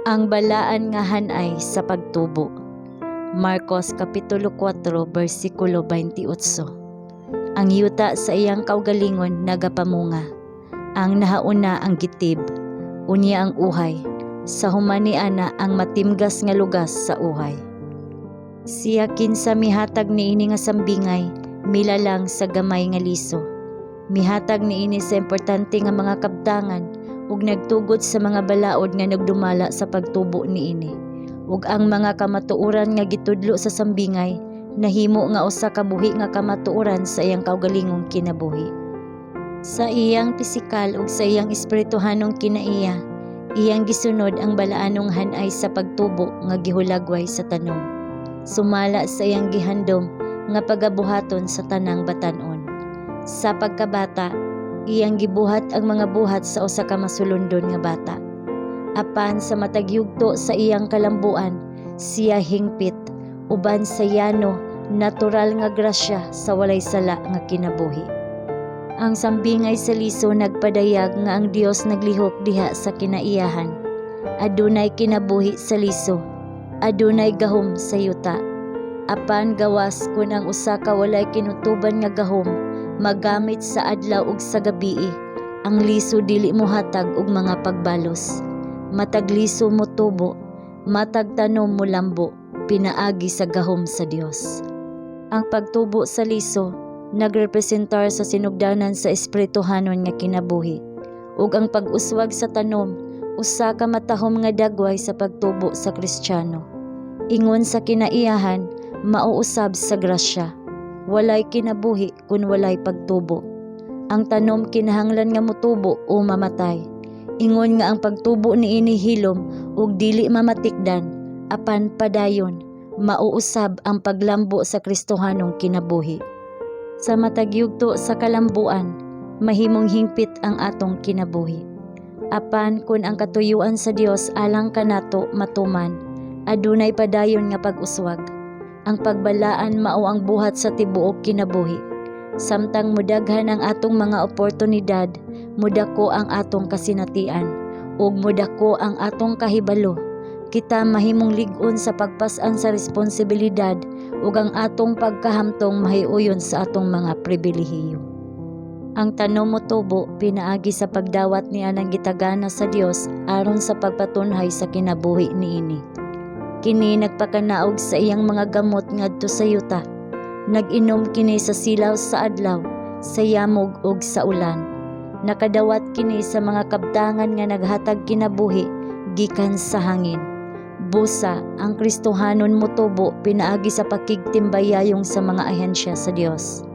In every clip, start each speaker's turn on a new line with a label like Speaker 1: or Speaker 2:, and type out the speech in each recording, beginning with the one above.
Speaker 1: Ang balaan nga hanay sa pagtubo. Marcos Kapitulo 4 versikulo 28. Ang yuta sa iyang kaugalingon nagapamunga. Ang nahauna ang gitib, unya ang uhay. Sa humani ana ang matimgas nga lugas sa uhay. Siya kinsa mihatag niini nga sambingay, milalang sa gamay nga liso. Mihatag niini sa importante nga mga kabtangan ug nagtugot sa mga balaod nga nagdumala sa pagtubo niini. Ug ang mga kamatuoran nga gitudlo sa sambingay nahimo nga usa ka buhi nga kamatuoran sa iyang kaugalingong kinabuhi. Sa iyang pisikal ug sa iyang espirituhanong kinaiya, iyang gisunod ang balaanong hanay sa pagtubo nga gihulagway sa tanom. Sumala sa iyang gihandom nga pagabuhaton sa tanang batan-on. Sa pagkabata, iyang gibuhat ang mga buhat sa usa ka masulundon nga bata. Apan sa matagyugto sa iyang kalambuan, siya hingpit uban sa yano, natural nga grasya sa walay sala nga kinabuhi. Ang sambingay sa liso nagpadayag nga ang Dios naglihok diha sa kinaiyahan. Adunay kinabuhi sa liso, adunay gahom sa yuta. Apan gawas kun ang usa ka walay kinutuban nga gahom magamit sa adlaw ug sa gabii, ang liso dili mohatag og mga pagbalos. Matag liso mo tubo, matag tanom mo lambo, pinaagi sa gahom sa Dios. Ang pagtubo sa liso nagrepresentar sa sinugdanan sa espirituhanon nga kinabuhi, ug ang pag-uswag sa tanom usa ka matahom nga dagway sa pagtubo sa Kristiyano. Ingon sa kinaiyahan, mauusab sa grasya. Walay kinabuhi kun walay pagtubo. Ang tanom kinahanglan nga motubo o mamatay. Ingon nga ang pagtubo niini hilom ug dili mamatikdan, apan padayon mauusab ang paglambo sa Kristohanong kinabuhi. Sa matagyugto sa kalambuan, mahimong hingpit ang atong kinabuhi. Apan kun ang katuyuan sa Dios alang kanato matuman, adunay padayon nga pag-uswag. Ang pagbalaan mao ang buhat sa tibuok kinabuhi. Samtang mudaghan ang atong mga oportunidad, mudako ang atong kasinatian, ug mudako ang atong kahibalo. Kita mahimong lig-on sa pagpas-an sa responsibilidad ug ang atong pagkahamtong mahiuyon sa atong mga pribilehiyo. Ang tanom motubo pinaagi sa pagdawat niya ng gitagana sa Dios aron sa pagpatunhay sa kinabuhi niini. Kini nagpakanaog sa iyang mga gamot ngadto sa yuta. Nag-inom kini sa silaw sa adlaw, sa yamog ug sa ulan. Nakadawat kini sa mga kabtangan nga naghatag kinabuhi gikan sa hangin. Busa ang Kristohanon motubo pinaagi sa pakigtimbayayong sa mga ahensya sa Dios.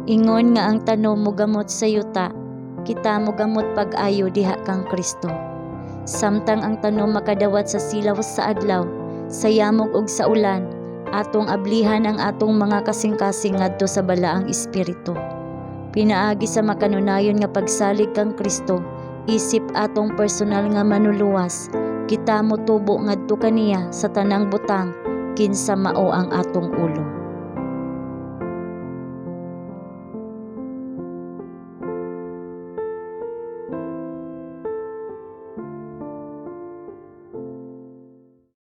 Speaker 1: Ingon nga ang tanom mogamot sa yuta, kita mogamot pag-ayo diha kang Kristo. Samtang ang tanom makadawat sa silaw sa adlaw, sa yamog ug sa ulan, atong ablihan ang atong mga kasing-kasing ngadto sa balaang espiritu. Pinaagi sa makanunayon nga pagsalig kang Kristo, isip atong personal nga manuluwas, kita motubo ngadto kaniya sa tanang butang kinsa mao ang atong ulo.